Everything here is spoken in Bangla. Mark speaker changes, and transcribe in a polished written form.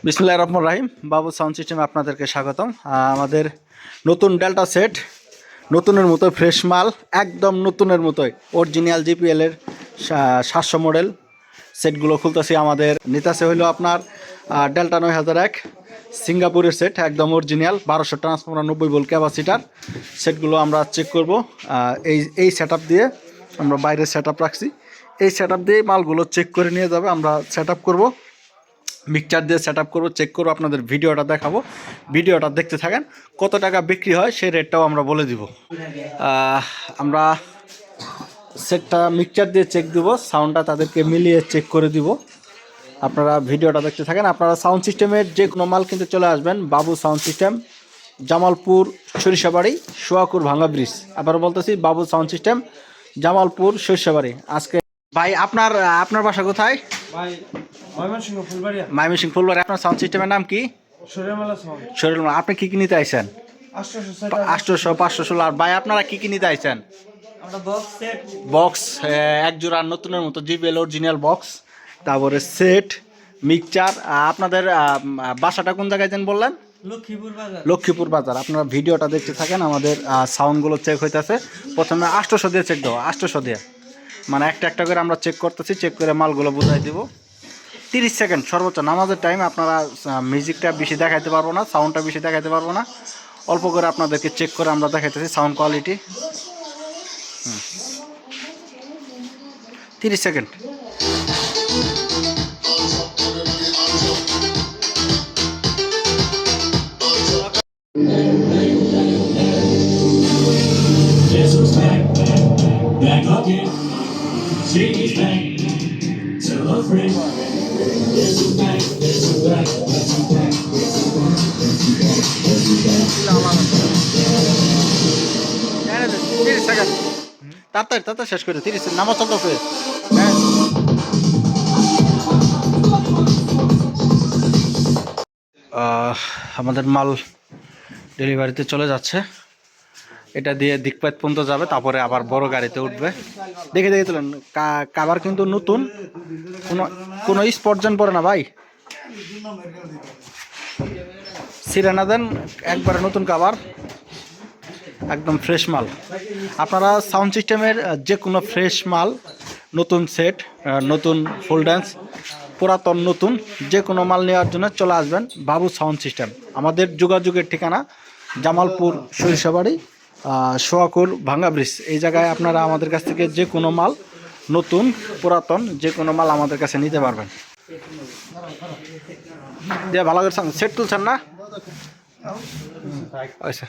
Speaker 1: বিসমিল্লাহির রহমানির রহিম। বাবু সাউন্ড সিস্টেমে আপনাদেরকে স্বাগতম। আমাদের নতুন ডেল্টা সেট, নতুনের মতো ফ্রেশ মাল, একদম নতুনের মতোই অরিজিনাল জিপিএলের 700 মডেল সেটগুলো খুলতেছি। আমাদের নিতাছে হইলো আপনার ডেল্টা 9001 সিঙ্গাপুরের সেট, একদম অরিজিনাল 1200 ট্রান্সফর্মার 90 ভোল্ট ক্যাপাসিটার সেটগুলো আমরা চেক করব। এই সেট দিয়ে আমরা বাইরে সেট রাখছি, এই সেট দিয়ে মালগুলো চেক করে নিয়ে যাবে। আমরা সেট করব, মিক্সচার দিয়ে সেট করবো, চেক করবো, আপনাদের ভিডিওটা দেখাবো। ভিডিওটা দেখতে থাকেন, কত টাকা বিক্রি হয় সেই রেটটাও আমরা বলে দিব। আমরা সেটটা মিক্সচার দিয়ে চেক দিব, সাউন্ডটা তাদেরকে মিলিয়ে চেক করে দিব। আপনারা ভিডিওটা দেখতে থাকেন। আপনারা সাউন্ড সিস্টেমের যে কোনো মাল কিন্তু চলে আসবেন বাবু সাউন্ড সিস্টেম, জামালপুর সরিষাবাড়ি, সোয়াকুর ভাঙ্গা ব্রিজ। আবার বলতেছি, বাবু সাউন্ড সিস্টেম, জামালপুর সরিষাবাড়ি। আজকে ভাই আপনার বাসা কোথায়?
Speaker 2: ভাই ময়মনসিংহ ফুলবাড়িয়া।
Speaker 1: ময়মনসিংহ ফুলবাড়ি। আপনার সাউন্ড সিস্টেমের নাম কি?
Speaker 2: শরীরমালা সাউন্ড।
Speaker 1: শরীরমালা। আপনি কি নিতে আইছেন? 800, 516। আর ভাই আপনারা কি নিতে আইছেন?
Speaker 2: আমরা বক্স সেট,
Speaker 1: বক্স এক জোড়া নতুনের মতো জিবিএল অরিজিনাল বক্স, তারপরে সেট, মিক্সচার। আপনাদের বাসাটা কোন জায়গায় যেন বললেন?
Speaker 2: লক্ষ্মীপুর বাজার।
Speaker 1: লক্ষ্মীপুর বাজার। আপনারা ভিডিওটা দেখতে থাকেন, আমাদের সাউন্ডগুলো চেক হইতেছে। প্রথমে 800 দিয়ে চেক দেবো, 800 দিয়ে মানে একটা করে আমরা চেক করতেছি, চেক করে মালগুলো বুঝাই দিব। 30 সেকেন্ড সর্বোচ্চ নামাজের টাইম। আপনারা মিউজিকটা বেশি দেখাইতে পারবো না, সাউন্ডটা বেশি দেখাইতে পারবো না, অল্প করে আপনাদেরকে চেক করে আমরা দেখাইতেছি sound quality. 30 second.
Speaker 3: Back again, take it back, tell a friend. There's a back, there's a back, there's a back, there's a back, there's a back, there's a back.
Speaker 1: 30 second তাড়াতাড়ি শেষ করে। 30 নামাজ চলতেছে। আমাদের মাল ডেলিভারিতে চলে যাচ্ছে, এটা দিয়ে দিকপাত পর্যন্ত যাবে, তারপরে আবার বড় গাড়িতে উঠবে। দেখে তুলেন, কাবার কিন্তু নতুন, কোনো স্পর্জন পড়ে না ভাই। সিরানা দেন, একবারে নতুন কাবার, একদম ফ্রেশ মাল। আপনারা সাউন্ড সিস্টেমের যে কোনো ফ্রেশ মাল, নতুন সেট, নতুন ফুল ড্যান্স, পুরাতন নতুন যে কোনো মাল নেওয়ার জন্য চলে আসবেন বাবু সাউন্ড সিস্টেম। আমাদের যোগাযোগের ঠিকানা জামালপুর সরিষাবাড়ি, সোয়াকুর ভাঙ্গা ব্রিজ। এই জায়গায় আপনারা আমাদের কাছ থেকে যে কোনো মাল, নতুন পুরাতন যে কোনো মাল আমাদের কাছে নিতে পারবেন। দিয়ে ভালো করে সেট তুলছেন না? আচ্ছা।